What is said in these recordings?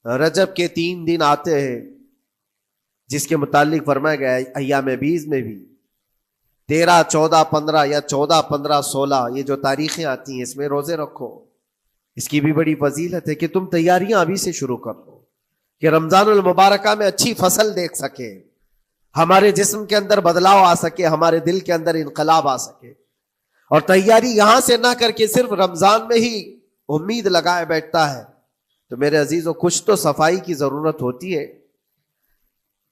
رجب کے 3 دن آتے ہیں جس کے متعلق فرمایا گیا ہے ایام بیز میں بھی 13, 14, 15 یا 14, 15, 16 یہ جو تاریخیں آتی ہیں اس میں روزے رکھو. اس کی بھی بڑی فضیلت ہے کہ تم تیاریاں ابھی سے شروع کر دو کہ رمضان المبارکہ میں اچھی فصل دیکھ سکے, ہمارے جسم کے اندر بدلاؤ آ سکے, ہمارے دل کے اندر انقلاب آ سکے. اور تیاری یہاں سے نہ کر کے صرف رمضان میں ہی امید لگائے بیٹھتا ہے تو میرے عزیزو کچھ تو صفائی کی ضرورت ہوتی ہے.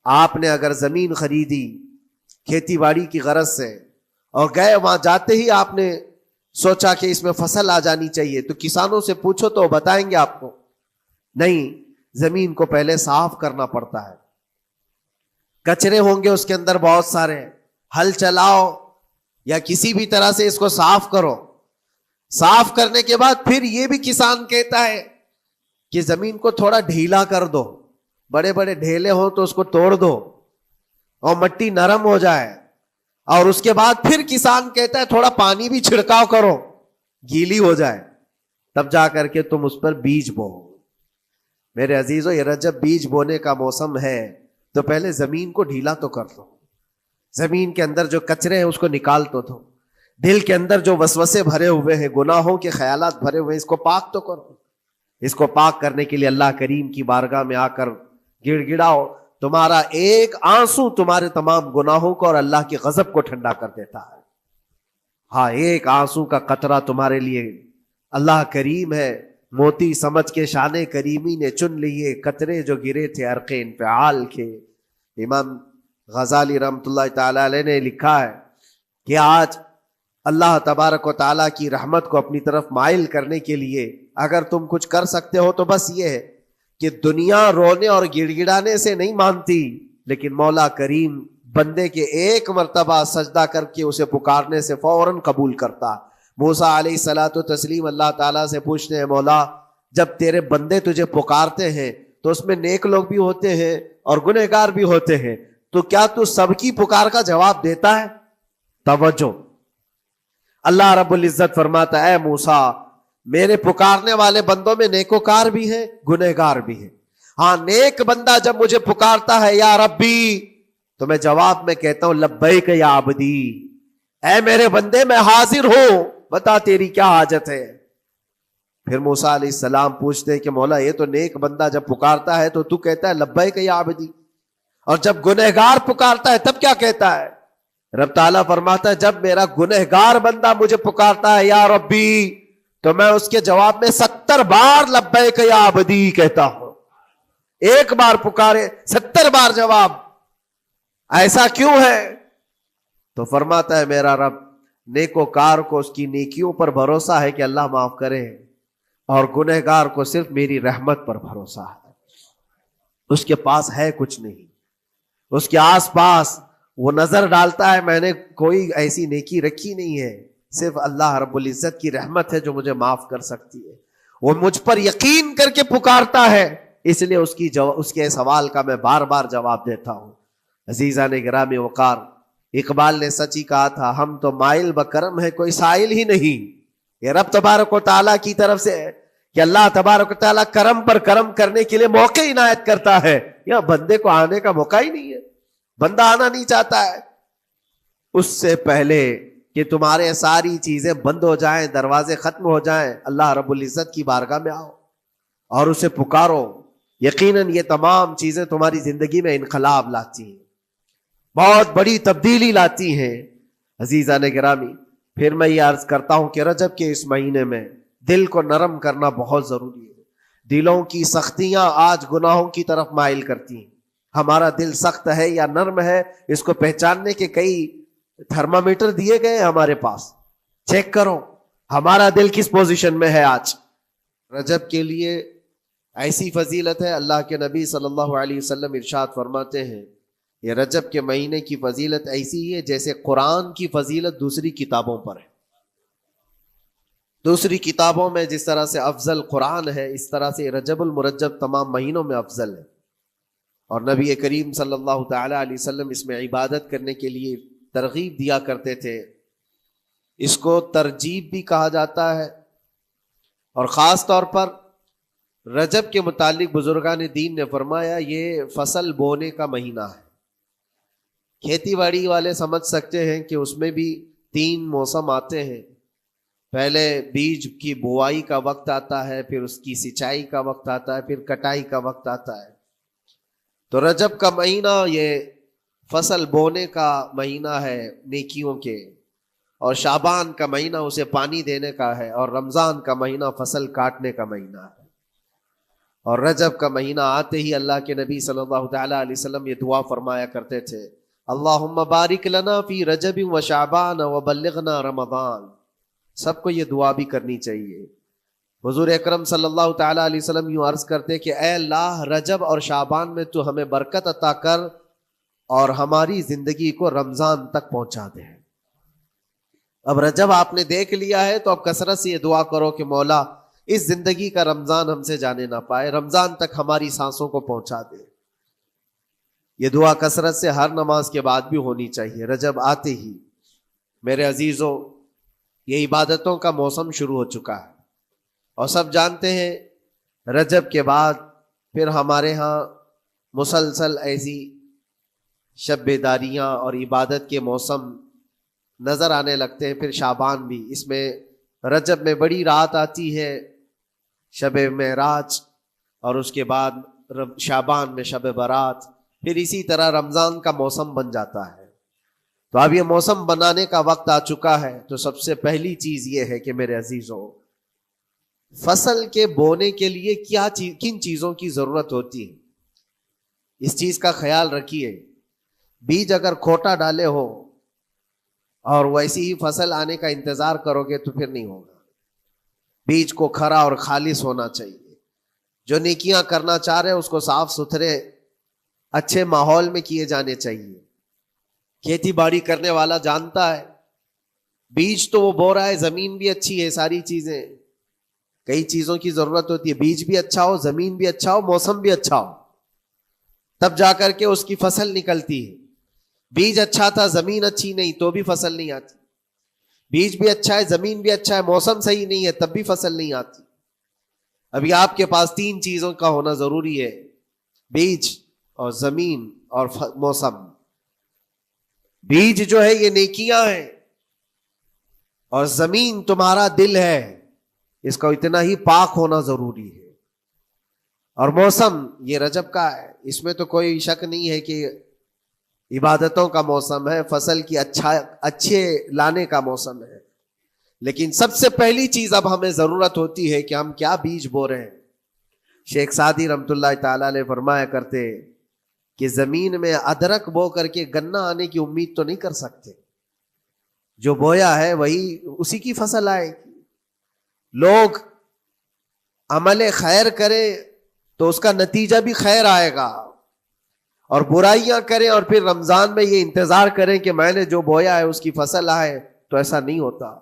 آپ نے اگر زمین خریدی کھیتی باڑی کی غرض سے اور گئے, وہاں جاتے ہی آپ نے سوچا کہ اس میں فصل آ جانی چاہیے, تو کسانوں سے پوچھو تو بتائیں گے آپ کو نہیں, زمین کو پہلے صاف کرنا پڑتا ہے, کچرے ہوں گے اس کے اندر بہت سارے, ہل چلاؤ یا کسی بھی طرح سے اس کو صاف کرو. صاف کرنے کے بعد پھر یہ بھی کسان کہتا ہے کہ زمین کو تھوڑا ڈھیلا کر دو, بڑے بڑے ڈھیلے ہوں تو اس کو توڑ دو اور مٹی نرم ہو جائے. اور اس کے بعد پھر کسان کہتا ہے تھوڑا پانی بھی چھڑکاؤ کرو, گیلی ہو جائے, تب جا کر کے تم اس پر بیج بو. میرے عزیزو یہ رجب بیج بونے کا موسم ہے تو پہلے زمین کو ڈھیلا تو کر دو, زمین کے اندر جو کچرے ہیں اس کو نکال تو دو, دل کے اندر جو وسوسے بھرے ہوئے ہیں, گناہوں کے خیالات بھرے ہوئے ہیں, اس کو پاک تو کرو. اس کو پاک کرنے کے لیے اللہ کریم کی بارگاہ میں آ کر گڑ گڑاؤ. تمہارا ایک آنسو تمہارے تمام گناہوں کو اور اللہ کی غضب کو ٹھنڈا کر دیتا ہے. ہاں, ایک آنسو کا قطرہ تمہارے لیے اللہ کریم ہے, موتی سمجھ کے شان کریمی نے چن لیے قطرے جو گرے تھے عرق انفعال کے. امام غزالی رحمۃ اللہ تعالی علیہ نے لکھا ہے کہ آج اللہ تبارک و تعالیٰ کی رحمت کو اپنی طرف مائل کرنے کے لیے اگر تم کچھ کر سکتے ہو تو بس یہ ہے کہ دنیا رونے اور گڑ گڑانے سے نہیں مانتی, لیکن مولا کریم بندے کے ایک مرتبہ سجدہ کر کے اسے پکارنے سے فوراً قبول کرتا. موسیٰ علیہ الصلاۃ والتسلیم اللہ تعالیٰ سے پوچھتے ہیں مولا جب تیرے بندے تجھے پکارتے ہیں تو اس میں نیک لوگ بھی ہوتے ہیں اور گنہگار بھی ہوتے ہیں, تو کیا تو سب کی پکار کا جواب دیتا ہے؟ توجہ, اللہ رب العزت فرماتا ہے اے موسیٰ میرے پکارنے والے بندوں میں نیکوکار بھی ہیں گنہگار بھی ہیں. ہاں, نیک بندہ جب مجھے پکارتا ہے یا ربی تو میں جواب میں کہتا ہوں لبیک یا عبدی, اے میرے بندے میں حاضر ہوں, بتا تیری کیا حاجت ہے. پھر موسیٰ علیہ السلام پوچھتے ہیں کہ مولا یہ تو نیک بندہ جب پکارتا ہے تو کہتا ہے لبیک یا عبدی, اور جب گنہگار پکارتا ہے تب کیا کہتا ہے؟ رب تعالیٰ فرماتا ہے جب میرا گنہگار بندہ مجھے پکارتا ہے یا ربی تو میں اس کے جواب میں 70 بار لبیک یا عبدی کہتا ہوں. ایک بار پکارے 70 بار جواب, ایسا کیوں ہے؟ تو فرماتا ہے میرا رب نیکوکار کو اس کی نیکیوں پر بھروسہ ہے کہ اللہ معاف کرے, اور گنہگار کو صرف میری رحمت پر بھروسہ ہے. اس کے پاس ہے کچھ نہیں, اس کے آس پاس وہ نظر ڈالتا ہے میں نے کوئی ایسی نیکی رکھی نہیں ہے, صرف اللہ رب العزت کی رحمت ہے جو مجھے معاف کر سکتی ہے. وہ مجھ پر یقین کر کے پکارتا ہے, اس لیے اس کے سوال کا میں بار بار جواب دیتا ہوں. عزیزان گرامی وقار, اقبال نے سچ ہی کہا تھا ہم تو مائل بکرم ہے کوئی سائل ہی نہیں. یہ رب تبارک و تعالیٰ کی طرف سے ہے کہ اللہ تبارک و تعالیٰ کرم پر کرم کرنے کے لیے موقع عنایت کرتا ہے. یا بندے کو آنے کا موقع ہی نہیں ہے, بندہ آنا نہیں چاہتا ہے. اس سے پہلے کہ تمہارے ساری چیزیں بند ہو جائیں, دروازے ختم ہو جائیں, اللہ رب العزت کی بارگاہ میں آؤ اور اسے پکارو. یقیناً یہ تمام چیزیں تمہاری زندگی میں انقلاب لاتی ہیں, بہت بڑی تبدیلی لاتی ہیں. عزیزان گرامی, پھر میں یہ عرض کرتا ہوں کہ رجب کے اس مہینے میں دل کو نرم کرنا بہت ضروری ہے. دلوں کی سختیاں آج گناہوں کی طرف مائل کرتی ہیں. ہمارا دل سخت ہے یا نرم ہے, اس کو پہچاننے کے کئی تھرمامیٹر دیے گئے ہمارے پاس. چیک کرو ہمارا دل کس پوزیشن میں ہے آج. رجب کے لیے ایسی فضیلت ہے, اللہ کے نبی صلی اللہ علیہ وسلم ارشاد فرماتے ہیں یہ رجب کے مہینے کی فضیلت ایسی ہے جیسے قرآن کی فضیلت دوسری کتابوں پر ہے. دوسری کتابوں میں جس طرح سے افضل قرآن ہے, اس طرح سے رجب المرجب تمام مہینوں میں افضل ہے. اور نبی کریم صلی اللہ تعالی علیہ وسلم اس میں عبادت کرنے کے لیے ترغیب دیا کرتے تھے. اس کو ترجیب بھی کہا جاتا ہے, اور خاص طور پر رجب کے متعلق بزرگان دین نے فرمایا یہ فصل بونے کا مہینہ ہے. کھیتی باڑی والے سمجھ سکتے ہیں کہ اس میں بھی 3 موسم آتے ہیں. پہلے بیج کی بوائی کا وقت آتا ہے، پھر اس کی سینچائی کا وقت آتا ہے، پھر کٹائی کا وقت آتا ہے. تو رجب کا مہینہ یہ فصل بونے کا مہینہ ہے نیکیوں کے، اور شعبان کا مہینہ اسے پانی دینے کا ہے، اور رمضان کا مہینہ فصل کاٹنے کا مہینہ ہے. اور رجب کا مہینہ آتے ہی اللہ کے نبی صلی اللہ تعالیٰ علیہ وسلم یہ دعا فرمایا کرتے تھے، اللہم بارک لنا فی رجب و شعبان و بلغنا رمضان. سب کو یہ دعا بھی کرنی چاہیے. حضور اکرم صلی اللہ تعالیٰ علیہ وسلم یوں عرض کرتے کہ اے اللہ، رجب اور شعبان میں تو ہمیں برکت عطا کر اور ہماری زندگی کو رمضان تک پہنچا دے. اب رجب آپ نے دیکھ لیا ہے تو اب کثرت سے یہ دعا کرو کہ مولا اس زندگی کا رمضان ہم سے جانے نہ پائے، رمضان تک ہماری سانسوں کو پہنچا دے. یہ دعا کثرت سے ہر نماز کے بعد بھی ہونی چاہیے. رجب آتے ہی میرے عزیزوں یہ عبادتوں کا موسم شروع ہو چکا ہے، اور سب جانتے ہیں رجب کے بعد پھر ہمارے ہاں مسلسل ایسی شب بیداریاں اور عبادت کے موسم نظر آنے لگتے ہیں. پھر شعبان بھی، اس میں رجب میں بڑی رات آتی ہے شب معراج، اور اس کے بعد شعبان میں شب برات، پھر اسی طرح رمضان کا موسم بن جاتا ہے. تو اب یہ موسم بنانے کا وقت آ چکا ہے. تو سب سے پہلی چیز یہ ہے کہ میرے عزیزوں، فصل کے بونے کے لیے کن چیزوں کی ضرورت ہوتی ہے، اس چیز کا خیال رکھیے. بیج اگر کھوٹا ڈالے ہو اور ویسی ہی فصل آنے کا انتظار کرو گے تو پھر نہیں ہوگا. بیج کو کھرا اور خالص ہونا چاہیے. جو نیکیاں کرنا چاہ رہے اس کو صاف ستھرے اچھے ماحول میں کیے جانے چاہیے. کھیتی باڑی کرنے والا جانتا ہے بیج تو وہ بو رہا ہے، زمین بھی اچھی ہے، ساری چیزیں، کئی چیزوں کی ضرورت ہوتی ہے. بیج بھی اچھا ہو، زمین بھی اچھا ہو، موسم بھی اچھا ہو، تب جا کر کے اس کی فصل نکلتی ہے. بیج اچھا تھا، زمین اچھی نہیں تو بھی فصل نہیں آتی. بیج بھی اچھا ہے، زمین بھی اچھا ہے، موسم صحیح نہیں ہے تب بھی فصل نہیں آتی. ابھی آپ کے پاس 3 چیزوں کا ہونا ضروری ہے، بیج اور زمین اور موسم. بیج جو ہے یہ نیکیاں ہیں، اور زمین تمہارا دل ہے، اس کا اتنا ہی پاک ہونا ضروری ہے. اور موسم یہ رجب کا ہے، اس میں تو کوئی شک نہیں ہے کہ عبادتوں کا موسم ہے، فصل کی اچھے لانے کا موسم ہے. لیکن سب سے پہلی چیز اب ہمیں ضرورت ہوتی ہے کہ ہم کیا بیج بو رہے ہیں. شیخ سعدی رحمت اللہ تعالیٰ علیہ فرمایا کرتے کہ زمین میں ادرک بو کر کے گنا آنے کی امید تو نہیں کر سکتے. جو بویا ہے وہی اسی کی فصل آئے گی. لوگ عمل خیر کرے تو اس کا نتیجہ بھی خیر آئے گا، اور برائیاں کریں اور پھر رمضان میں یہ انتظار کریں کہ میں نے جو بویا ہے اس کی فصل آئے، تو ایسا نہیں ہوتا.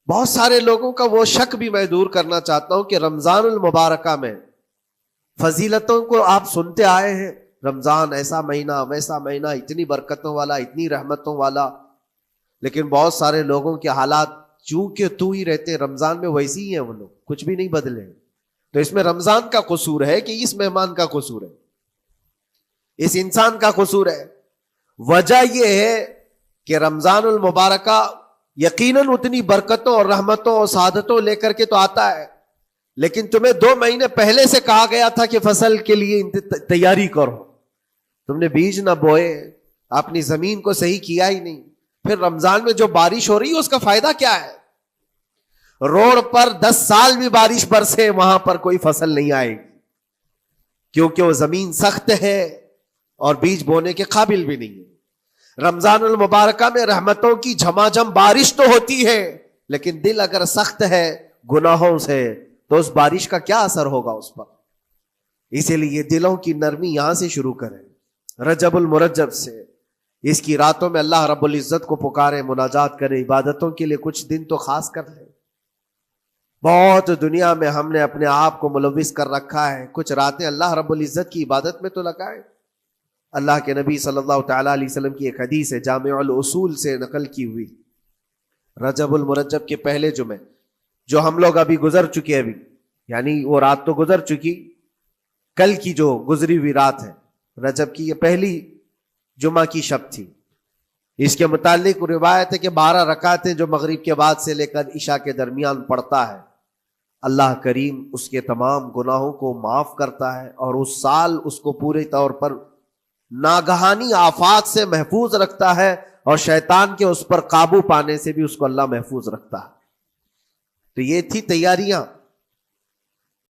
بہت سارے لوگوں کا وہ شک بھی میں دور کرنا چاہتا ہوں کہ رمضان المبارکہ میں فضیلتوں کو آپ سنتے آئے ہیں، رمضان ایسا مہینہ ویسا مہینہ، اتنی برکتوں والا، اتنی رحمتوں والا، لیکن بہت سارے لوگوں کے حالات چونکہ تو ہی رہتے ہیں رمضان میں ویسے ہی ہیں، وہ لوگ کچھ بھی نہیں بدلے. تو اس میں رمضان کا قصور ہے کہ اس مہمان کا قصور ہے، اس انسان کا قصور ہے؟ وجہ یہ ہے کہ رمضان المبارکہ یقیناً اتنی برکتوں اور رحمتوں اور سعادتوں لے کر کے تو آتا ہے، لیکن تمہیں 2 مہینے پہلے سے کہا گیا تھا کہ فصل کے لیے تیاری کرو. تم نے بیج نہ بوئے، اپنی زمین کو صحیح کیا ہی نہیں. پھر رمضان میں جو بارش ہو رہی ہے اس کا فائدہ کیا ہے؟ روڈ پر 10 سال بھی بارش برسے وہاں پر کوئی فصل نہیں آئے گی، کیونکہ وہ زمین سخت ہے اور بیج بونے کے قابل بھی نہیں ہے. رمضان المبارکہ میں رحمتوں کی جھماجھم بارش تو ہوتی ہے، لیکن دل اگر سخت ہے گناہوں سے تو اس بارش کا کیا اثر ہوگا اس پر؟ اسی لیے دلوں کی نرمی یہاں سے شروع کریں، رجب المرجب سے. اس کی راتوں میں اللہ رب العزت کو پکاریں، مناجات کریں، عبادتوں کے لیے کچھ دن تو خاص کر لیں. بہت دنیا میں ہم نے اپنے آپ کو ملوث کر رکھا ہے، کچھ راتیں اللہ رب العزت کی عبادت میں تو لگائیں. اللہ کے نبی صلی اللہ تعالیٰ علیہ وسلم کی ایک حدیث ہے جامع الاصول سے نقل کی ہوئی، رجب المرجب کے پہلے جمعے جو ہم لوگ ابھی گزر چکے، ابھی یعنی وہ رات تو گزر چکی، کل کی جو گزری ہوئی رات ہے رجب کی، یہ پہلی جمعہ کی شب تھی. اس کے متعلق روایت ہے کہ 12 رکعتیں جو مغرب کے بعد سے لے کر عشاء کے درمیان پڑھتا ہے، اللہ کریم اس کے تمام گناہوں کو معاف کرتا ہے اور اس سال اس کو پورے طور پر ناگہانی آفات سے محفوظ رکھتا ہے، اور شیطان کے اس پر قابو پانے سے بھی اس کو اللہ محفوظ رکھتا ہے. تو یہ تھی تیاریاں